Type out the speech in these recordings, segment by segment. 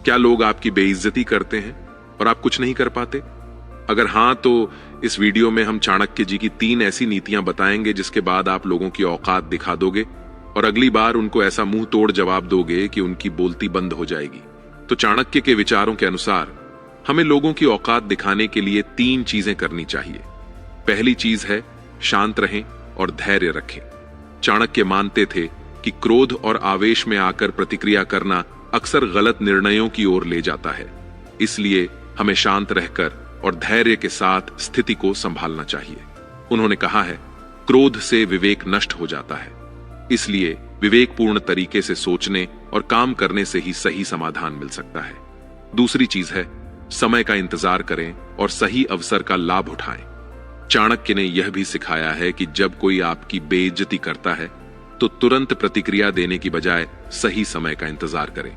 क्या लोग आपकी बेइज्जती करते हैं और आप कुछ नहीं कर पाते? अगर हां, तो इस वीडियो में हम चाणक्य जी की 3 ऐसी नीतियां बताएंगे जिसके बाद आप लोगों की औकात दिखा दोगे और अगली बार उनको ऐसा मुंह तोड़ जवाब दोगे कि उनकी बोलती बंद हो जाएगी। तो चाणक्य के विचारों के अनुसार हमें लोगों की औकात दिखाने के लिए 3 चीजें करनी चाहिए। पहली चीज है शांत रहें और धैर्य रखें। चाणक्य मानते थे कि क्रोध और आवेश में आकर प्रतिक्रिया करना अक्सर गलत निर्णयों की ओर ले जाता है। इसलिए हमें शांत रहकर और धैर्य के साथ स्थिति को संभालना चाहिए। उन्होंने कहा है, क्रोध से विवेक नष्ट हो जाता है, इसलिए विवेकपूर्ण तरीके से सोचने और काम करने से ही सही समाधान मिल सकता है। दूसरी चीज है समय का इंतजार करें और सही अवसर का लाभ उठाएं। चाणक्य ने यह भी सिखाया है कि जब कोई आपकी बेइज्जती करता है तो तुरंत प्रतिक्रिया देने की बजाय सही समय का इंतजार करें।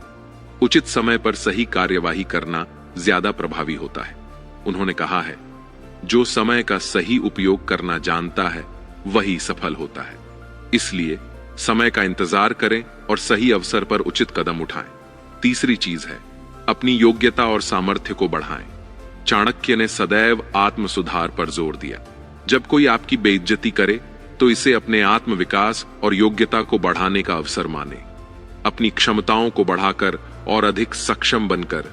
उचित समय पर सही कार्यवाही करना ज्यादा प्रभावी होता है। उन्होंने कहा है, जो समय का सही उपयोग करना जानता है वही सफल होता है। इसलिए समय का इंतजार करें और सही अवसर पर उचित कदम उठाएं। तीसरी चीज है अपनी योग्यता और सामर्थ्य को बढ़ाएं। चाणक्य ने सदैव आत्म सुधार पर जोर दिया। जब कोई आपकी बेइज्जती करे तो इसे अपने आत्म विकास और योग्यता को बढ़ाने का अवसर माने। अपनी क्षमताओं को बढ़ाकर और अधिक सक्षम बनकर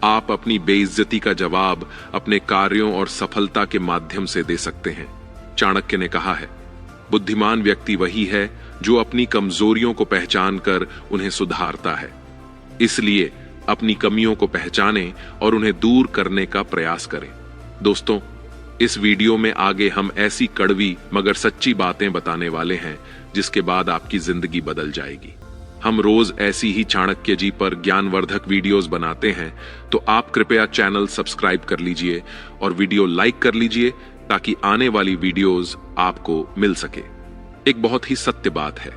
आप अपनी बेइज्जती का जवाब अपने कार्यों और सफलता के माध्यम से दे सकते हैं। चाणक्य ने कहा है, बुद्धिमान व्यक्ति वही है जो अपनी कमजोरियों को पहचान कर उन्हें सुधारता है। इसलिए अपनी कमियों को पहचानें और उन्हें दूर करने का प्रयास करें। दोस्तों, इस वीडियो में आगे हम ऐसी कड़वी मगर सच्ची बातें बताने वाले हैं जिसके बाद आपकी जिंदगी बदल जाएगी। हम रोज ऐसी ही चाणक्य जी पर ज्ञानवर्धक वीडियोस बनाते हैं, तो आप कृपया चैनल सब्सक्राइब कर लीजिए और वीडियो लाइक कर लीजिए ताकि आने वाली वीडियोस आपको मिल सके। एक बहुत ही सत्य बात है,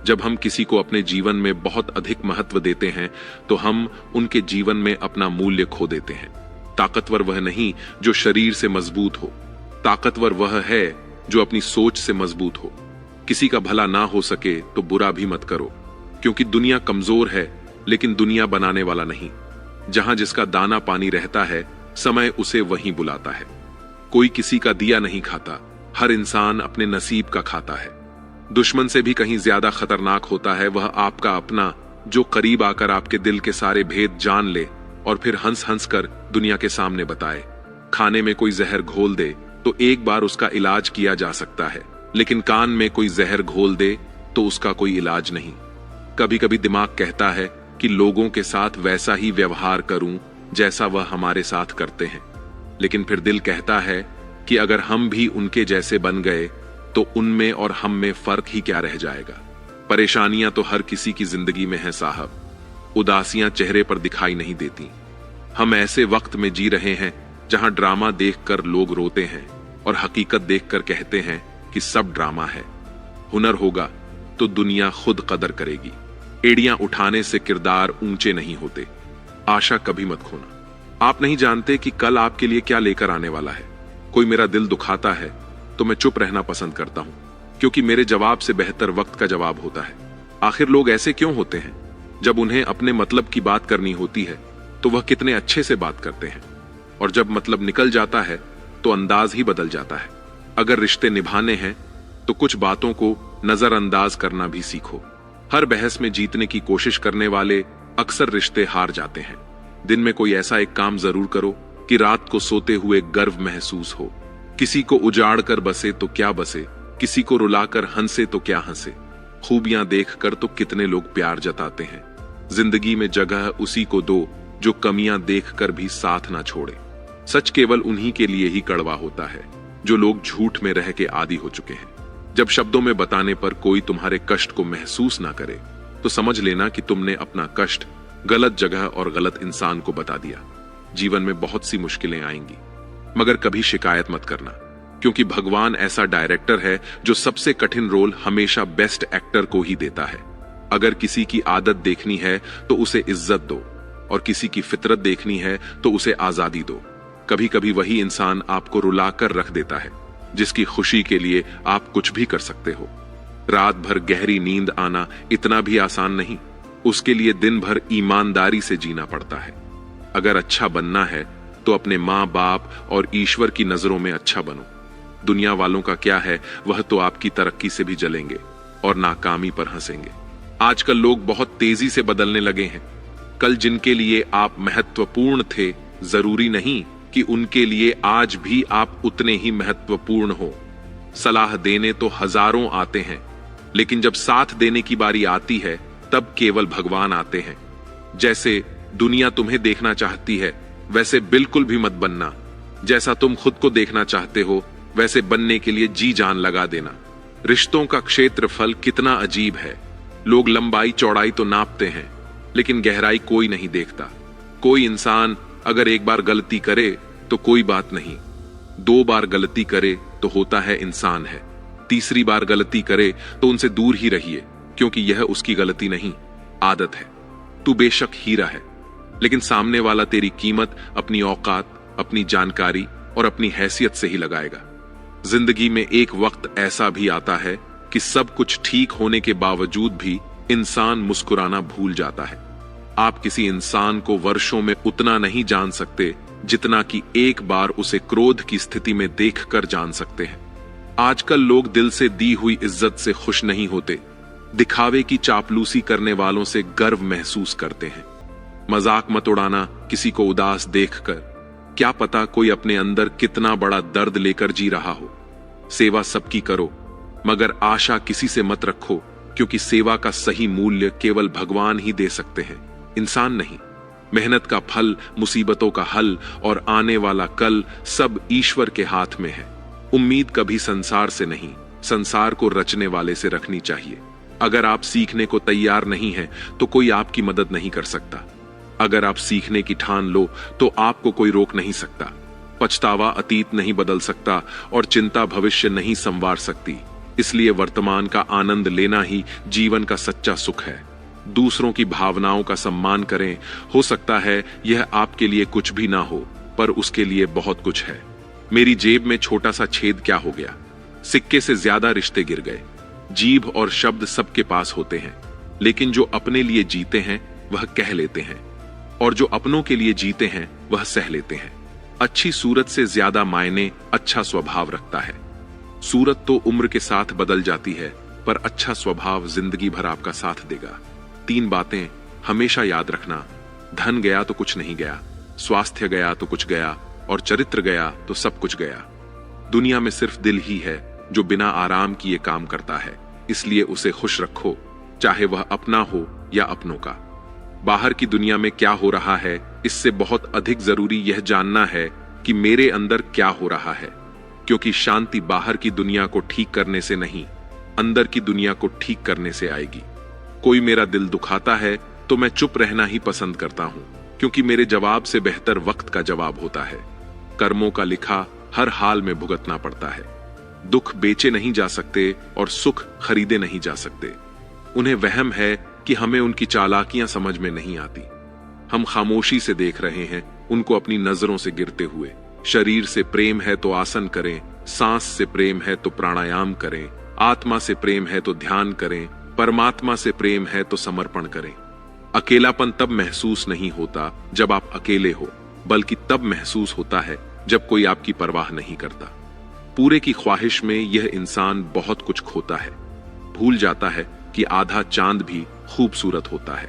जब हम किसी को अपने जीवन में बहुत अधिक महत्व देते हैं तो हम उनके जीवन में अपना मूल्य खो देते हैं। ताकतवर वह नहीं जो शरीर से मजबूत हो, ताकतवर वह है जो अपनी सोच से मजबूत हो। किसी का भला ना हो सके तो बुरा भी मत करो, क्योंकि दुनिया कमजोर है लेकिन दुनिया बनाने वाला नहीं। जहां जिसका दाना पानी रहता है, समय उसे वहीं बुलाता है। कोई किसी का दिया नहीं खाता, हर इंसान अपने नसीब का खाता है। दुश्मन से भी कहीं ज्यादा खतरनाक होता है वह आपका अपना, जो करीब आकर आपके दिल के सारे भेद जान ले और फिर हंस हंस कर दुनिया के सामने बताए। खाने में कोई जहर घोल दे तो एक बार उसका इलाज किया जा सकता है, लेकिन कान में कोई जहर घोल दे तो उसका कोई इलाज नहीं। कभी कभी दिमाग कहता है कि लोगों के साथ वैसा ही व्यवहार करूं जैसा वह हमारे साथ करते हैं, लेकिन फिर दिल कहता है कि अगर हम भी उनके जैसे बन गए तो उनमें और हम में फर्क ही क्या रह जाएगा। परेशानियां तो हर किसी की जिंदगी में है साहब, उदासियां चेहरे पर दिखाई नहीं देती। हम ऐसे वक्त में जी रहे हैं जहां ड्रामा देखकर लोग रोते हैं और हकीकत देखकर कहते हैं कि सब ड्रामा है। हुनर होगा तो दुनिया खुद कदर करेगी। एड़ियां उठाने से किरदार ऊंचे नहीं होते। आशा कभी मत खोना। आप नहीं जानते कि कल आपके लिए क्या लेकर आने वाला है। कोई मेरा दिल दुखाता है तो मैं चुप रहना पसंद करता हूं, क्योंकि मेरे जवाब से बेहतर वक्त का जवाब होता है। आखिर लोग ऐसे क्यों होते हैं? जब उन्हें अपने मतलब की बात करनी होती है तो वह कितने अच्छे से बात करते हैं, और जब मतलब निकल जाता है तो अंदाज ही बदल जाता है। अगर रिश्ते निभाने हैं तो कुछ बातों को नजरअंदाज करना भी सीखो। हर बहस में जीतने की कोशिश करने वाले अक्सर रिश्ते हार जाते हैं। दिन में कोई ऐसा एक काम जरूर करो कि रात को सोते हुए गर्व महसूस हो। किसी को उजाड़ कर बसे तो क्या बसे, किसी को रुलाकर हंसे तो क्या हंसे। खूबियां देखकर तो कितने लोग प्यार जताते हैं। जिंदगी में जगह उसी को दो जो कमियां देखकर भी साथ ना छोड़े। सच केवल उन्हीं के लिए ही कड़वा होता है जो लोग झूठ में रह के आदी हो चुके हैं। जब शब्दों में बताने पर कोई तुम्हारे कष्ट को महसूस ना करे तो समझ लेना कि तुमने अपना कष्ट गलत जगह और गलत इंसान को बता दिया। जीवन में बहुत सी मुश्किलें आएंगी, मगर कभी शिकायत मत करना, क्योंकि भगवान ऐसा डायरेक्टर है जो सबसे कठिन रोल हमेशा बेस्ट एक्टर को ही देता है। अगर किसी की आदत देखनी है तो उसे इज्जत दो, और किसी की फितरत देखनी है तो उसे आजादी दो। कभी कभी वही इंसान आपको रुलाकर रख देता है जिसकी खुशी के लिए आप कुछ भी कर सकते हो। रात भर गहरी नींद आना इतना भी आसान नहीं, उसके लिए दिन भर ईमानदारी से जीना पड़ता है। अगर अच्छा बनना है तो अपने माँ बाप और ईश्वर की नजरों में अच्छा बनो। दुनिया वालों का क्या है, वह तो आपकी तरक्की से भी जलेंगे और नाकामी पर हंसेंगे। आजकल लोग बहुत तेजी से बदलने लगे हैं। कल जिनके लिए आप महत्वपूर्ण थे, जरूरी नहीं कि उनके लिए आज भी आप उतने ही महत्वपूर्ण हो। सलाह देने तो हजारों आते हैं, लेकिन जब साथ देने की बारी आती है तब केवल भगवान आते हैं। जैसे दुनिया तुम्हें देखना चाहती है वैसे बिल्कुल भी मत बनना। जैसा तुम खुद को देखना चाहते हो वैसे बनने के लिए जी जान लगा देना। रिश्तों का क्षेत्रफल कितना अजीब है। लोग लंबाई चौड़ाई तो नापते हैं, लेकिन गहराई कोई नहीं देखता। कोई इंसान अगर एक बार गलती करे तो कोई बात नहीं, 2 बार गलती करे तो होता है इंसान है, तीसरी बार गलती करे तो उनसे दूर ही रहिए, क्योंकि यह उसकी गलती नहीं, आदत है। तू बेशक हीरा है, लेकिन सामने वाला तेरी कीमत अपनी औकात, अपनी जानकारी और अपनी हैसियत से ही लगाएगा। जिंदगी में एक वक्त ऐसा भी आता है कि सब कुछ ठीक होने के बावजूद भी इंसान मुस्कुराना भूल जाता है। आप किसी इंसान को वर्षों में उतना नहीं जान सकते जितना कि एक बार उसे क्रोध की स्थिति में देखकर जान सकते हैं। आजकल लोग दिल से दी हुई इज्जत से खुश नहीं होते, दिखावे की चापलूसी करने वालों से गर्व महसूस करते हैं। मजाक मत उड़ाना किसी को उदास देखकर, क्या पता कोई अपने अंदर कितना बड़ा दर्द लेकर जी रहा हो। सेवा सबकी करो, मगर आशा किसी से मत रखो, क्योंकि सेवा का सही मूल्य केवल भगवान ही दे सकते हैं, इंसान नहीं। मेहनत का फल, मुसीबतों का हल और आने वाला कल सब ईश्वर के हाथ में है। उम्मीद कभी संसार से नहीं, संसार को रचने वाले से रखनी चाहिए। अगर आप सीखने को तैयार नहीं हैं, तो कोई आपकी मदद नहीं कर सकता। अगर आप सीखने की ठान लो तो आपको कोई रोक नहीं सकता। पछतावा अतीत नहीं बदल सकता और चिंता भविष्य नहीं संवार सकती। इसलिए वर्तमान का आनंद लेना ही जीवन का सच्चा सुख है। दूसरों की भावनाओं का सम्मान करें। हो सकता है यह आपके लिए कुछ भी ना हो, पर उसके लिए बहुत कुछ है। मेरी जेब में छोटा सा छेद क्या हो गया? सिक्के से ज्यादा रिश्ते गिर गए। जीभ और शब्द सबके पास होते हैं, लेकिन जो अपने लिए जीते हैं वह कह लेते हैं, और जो अपनों के लिए जीते हैं वह सह लेते हैं। अच्छी सूरत से ज्यादा मायने अच्छा स्वभाव रखता है। सूरत तो उम्र के साथ बदल जाती है, पर अच्छा स्वभाव जिंदगी भर आपका साथ देगा। 3 बातें हमेशा याद रखना। धन गया तो कुछ नहीं गया, स्वास्थ्य गया तो कुछ गया, और चरित्र गया तो सब कुछ गया। दुनिया में सिर्फ दिल ही है जो बिना आराम किए काम करता है, इसलिए उसे खुश रखो, चाहे वह अपना हो या अपनों का। बाहर की दुनिया में क्या हो रहा है, इससे बहुत अधिक जरूरी यह जानना है कि मेरे अंदर क्या हो रहा है, क्योंकि शांति बाहर की दुनिया को ठीक करने से नहीं, अंदर की दुनिया को ठीक करने से आएगी। कोई मेरा दिल दुखाता है तो मैं चुप रहना ही पसंद करता हूं, क्योंकि मेरे जवाब से बेहतर वक्त का जवाब होता है। कर्मों का लिखा हर हाल में भुगतना पड़ता है। दुख बेचे नहीं जा सकते और सुख खरीदे नहीं जा सकते। उन्हें वहम है कि हमें उनकी चालाकियां समझ में नहीं आती। हम खामोशी से देख रहे हैं उनको अपनी नजरों से गिरते हुए। शरीर से प्रेम है तो आसन करें, सांस से प्रेम है तो प्राणायाम करें, आत्मा से प्रेम है तो ध्यान करें, परमात्मा से प्रेम है तो समर्पण करें। अकेलापन तब महसूस नहीं होता जब आप अकेले हो, बल्कि तब महसूस होता है जब कोई आपकी परवाह नहीं करता। पूरे की ख्वाहिश में यह इंसान बहुत कुछ खोता है, भूल जाता है कि आधा चांद भी खूबसूरत होता है।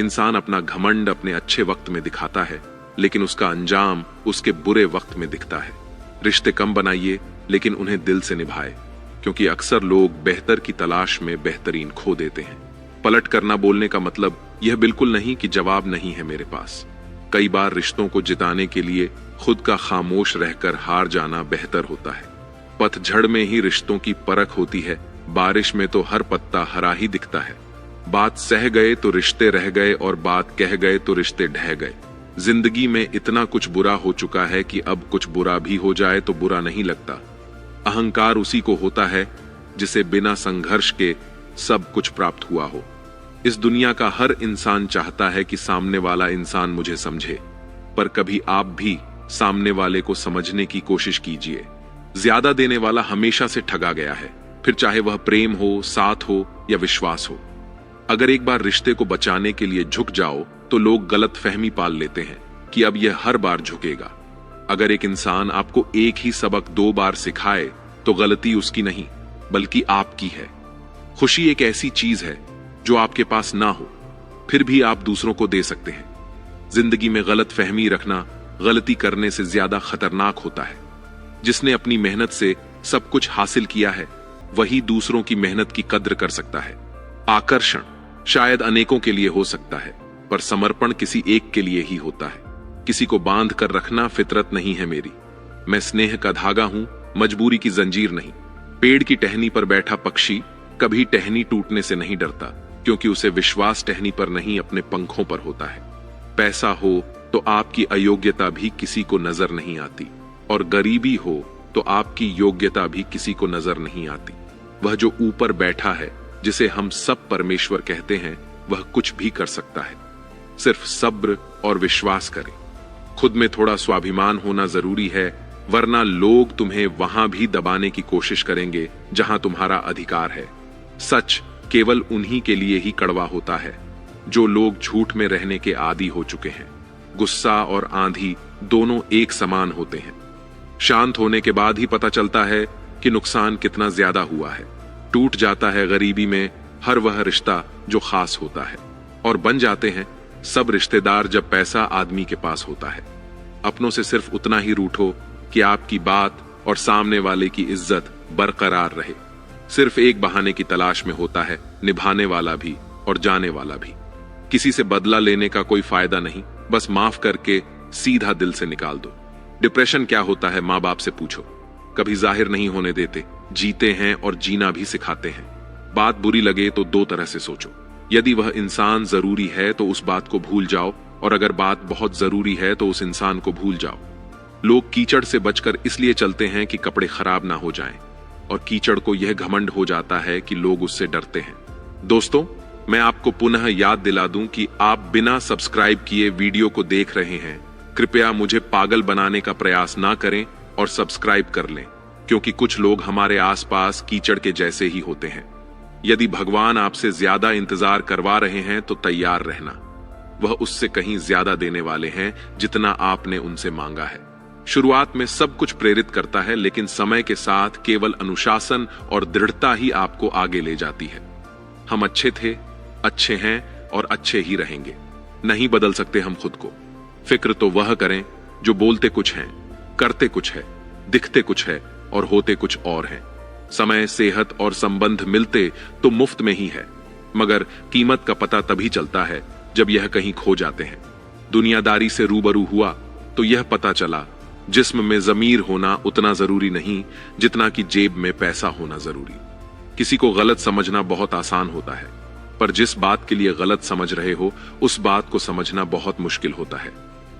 इंसान अपना घमंड अपने अच्छे वक्त में दिखाता है, लेकिन उसका अंजाम उसके बुरे वक्त में दिखता है। रिश्ते कम बनाइए, लेकिन उन्हें दिल से निभाए, क्योंकि अक्सर लोग बेहतर की तलाश में बेहतरीन खो देते हैं। पलट करना बोलने का मतलब यह बिल्कुल नहीं कि जवाब नहीं है मेरे पास। कई बार रिश्तों को जिताने के लिए खुद का खामोश रहकर हार जाना बेहतर होता है। पतझड़ में ही रिश्तों की परख होती है, बारिश में तो हर पत्ता हरा ही दिखता है। बात सह गए तो रिश्ते रह गए, और बात कह गए तो रिश्ते ढह गए। जिंदगी में इतना कुछ बुरा हो चुका है कि अब कुछ बुरा भी हो जाए तो बुरा नहीं लगता। अहंकार उसी को होता है जिसे बिना संघर्ष के सब कुछ प्राप्त हुआ हो। इस दुनिया का हर इंसान चाहता है कि सामने वाला इंसान मुझे समझे, पर कभी आप भी सामने वाले को समझने की कोशिश कीजिए। ज्यादा देने वाला हमेशा से ठगा गया है, फिर चाहे वह प्रेम हो, साथ हो या विश्वास हो। अगर एक बार रिश्ते को बचाने के लिए झुक जाओ तो लोग गलत फहमी पाल लेते हैं। कि अब यह हर बार झुकेगा। अगर एक इंसान आपको एक ही सबक 2 बार सिखाए तो गलती उसकी नहीं बल्कि आपकी है। खुशी एक ऐसी चीज है जो आपके पास ना हो फिर भी आप दूसरों को दे सकते हैं। जिंदगी में गलत फहमी रखना गलती करने से ज्यादा खतरनाक होता है। जिसने अपनी मेहनत से सब कुछ हासिल किया है वही दूसरों की मेहनत की कद्र कर सकता है। आकर्षण शायद अनेकों के लिए हो सकता है पर समर्पण किसी एक के लिए ही होता है। किसी को बांध कर रखना फितरत नहीं है मेरी। मैं स्नेह का धागा हूं, मजबूरी की जंजीर नहीं। पेड़ की टहनी पर बैठा पक्षी कभी टहनी टूटने से नहीं डरता क्योंकि उसे विश्वास टहनी पर नहीं अपने पंखों पर होता है। पैसा हो तो आपकी अयोग्यता भी किसी को नजर नहीं आती और गरीबी हो तो आपकी योग्यता भी किसी को नजर नहीं आती। वह जो ऊपर बैठा है जिसे हम सब परमेश्वर कहते हैं वह कुछ भी कर सकता है। सिर्फ सब्र और विश्वास करें। खुद में थोड़ा स्वाभिमान होना जरूरी है वरना लोग तुम्हें वहां भी दबाने की कोशिश करेंगे जहां तुम्हारा अधिकार है। सच केवल उन्हीं के लिए ही कड़वा होता है जो लोग झूठ में रहने के आदी हो चुके हैं। गुस्सा और आंधी दोनों एक समान होते हैं। शांत होने के बाद ही पता चलता है कि नुकसान कितना ज्यादा हुआ है। टूट जाता है गरीबी में हर वह रिश्ता जो खास होता है और बन जाते हैं सब रिश्तेदार जब पैसा आदमी के पास होता है। अपनों से सिर्फ उतना ही रूठो कि आपकी बात और सामने वाले की इज्जत बरकरार रहे। सिर्फ एक बहाने की तलाश में होता है निभाने वाला भी और जाने वाला भी। किसी से बदला लेने का कोई फायदा नहीं, बस माफ करके सीधा दिल से निकाल दो। डिप्रेशन क्या होता है माँ बाप से पूछो। कभी जाहिर नहीं होने देते, जीते हैं और जीना भी सिखाते हैं। बात बुरी लगे तो 2 तरह से सोचो। यदि वह इंसान जरूरी है तो उस बात को भूल जाओ और अगर बात बहुत जरूरी है तो उस इंसान को भूल जाओ। लोग कीचड़ से बचकर इसलिए चलते हैं कि कपड़े खराब ना हो जाएं और कीचड़ को यह घमंड हो जाता है कि लोग उससे डरते हैं। दोस्तों, मैं आपको पुनः याद दिला दूं कि आप बिना सब्सक्राइब किए वीडियो को देख रहे हैं। कृपया मुझे पागल बनाने का प्रयास ना करें और सब्सक्राइब कर लें क्योंकि कुछ लोग हमारे आसपास कीचड़ के जैसे ही होते हैं। यदि भगवान आपसे ज्यादा इंतजार करवा रहे हैं तो तैयार रहना। वह उससे कहीं ज्यादा देने वाले हैं जितना आपने उनसे मांगा है। शुरुआत में सब कुछ प्रेरित करता है लेकिन समय के साथ केवल अनुशासन और दृढ़ता ही आपको आगे ले जाती है। हम अच्छे थे, अच्छे हैं और अच्छे ही रहेंगे। नहीं बदल सकते हम खुद को। फिक्र तो वह करें जो बोलते कुछ हैं, करते कुछ है, दिखते कुछ है और होते कुछ और हैं। समय, सेहत और संबंध मिलते तो मुफ्त में ही है मगर कीमत का पता तभी चलता है जब यह कहीं खो जाते हैं। दुनियादारी से रूबरू हुआ तो यह पता चला जिस्म में जमीर होना उतना जरूरी नहीं जितना कि जेब में पैसा होना जरूरी। किसी को गलत समझना बहुत आसान होता है पर जिस बात के लिए गलत समझ रहे हो उस बात को समझना बहुत मुश्किल होता है।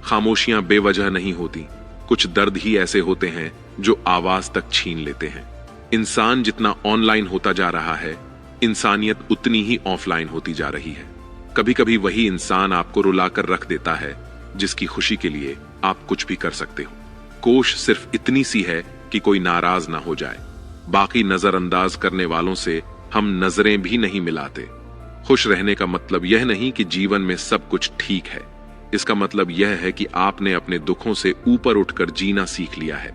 खामोशियां बेवजह नहीं होती, कुछ दर्द ही ऐसे होते हैं जो आवाज तक छीन लेते हैं। इंसान जितना ऑनलाइन होता जा रहा है इंसानियत उतनी ही ऑफलाइन होती जा रही है। कभी कभी वही इंसान आपको रुलाकर रख देता है जिसकी खुशी के लिए आप कुछ भी कर सकते हो। कोश सिर्फ इतनी सी है कि कोई नाराज ना हो जाए। बाकी नजरअंदाज करने वालों से हम नजरें भी नहीं मिलाते। खुश रहने का मतलब यह नहीं कि जीवन में सब कुछ ठीक है। इसका मतलब यह है कि आपने अपने दुखों से ऊपर उठकर जीना सीख लिया है।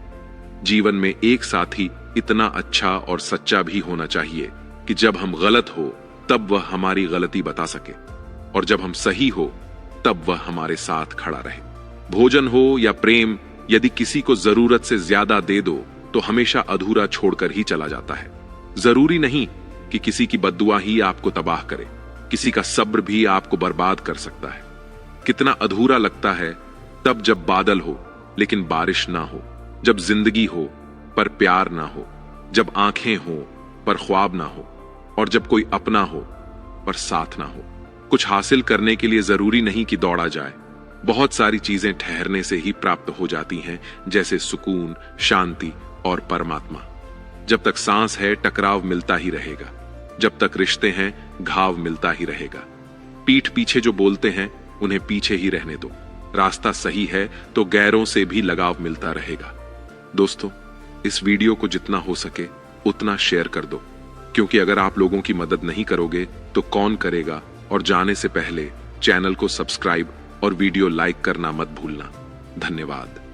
जीवन में एक साथी इतना अच्छा और सच्चा भी होना चाहिए कि जब हम गलत हो तब वह हमारी गलती बता सके और जब हम सही हो तब वह हमारे साथ खड़ा रहे। भोजन हो या प्रेम, यदि किसी को जरूरत से ज्यादा दे दो तो हमेशा अधूरा छोड़कर ही चला जाता है। जरूरी नहीं कि किसी की बद्दुआ ही आपको तबाह करे, किसी का सब्र भी आपको बर्बाद कर सकता है। कितना अधूरा लगता है तब जब बादल हो लेकिन बारिश ना हो, जब जिंदगी हो पर प्यार ना हो, जब आंखें हो पर ख्वाब ना हो और जब कोई अपना हो पर साथ ना हो। कुछ हासिल करने के लिए जरूरी नहीं कि दौड़ा जाए। बहुत सारी चीजें ठहरने से ही प्राप्त हो जाती हैं, जैसे सुकून, शांति और परमात्मा। जब तक सांस है टकराव मिलता ही रहेगा, जब तक रिश्ते हैं घाव मिलता ही रहेगा। पीठ पीछे जो बोलते हैं उन्हें पीछे ही रहने दो। रास्ता सही है तो गैरों से भी लगाव मिलता रहेगा। दोस्तों, इस वीडियो को जितना हो सके उतना शेयर कर दो क्योंकि अगर आप लोगों की मदद नहीं करोगे तो कौन करेगा। और जाने से पहले चैनल को सब्सक्राइब और वीडियो लाइक करना मत भूलना। धन्यवाद।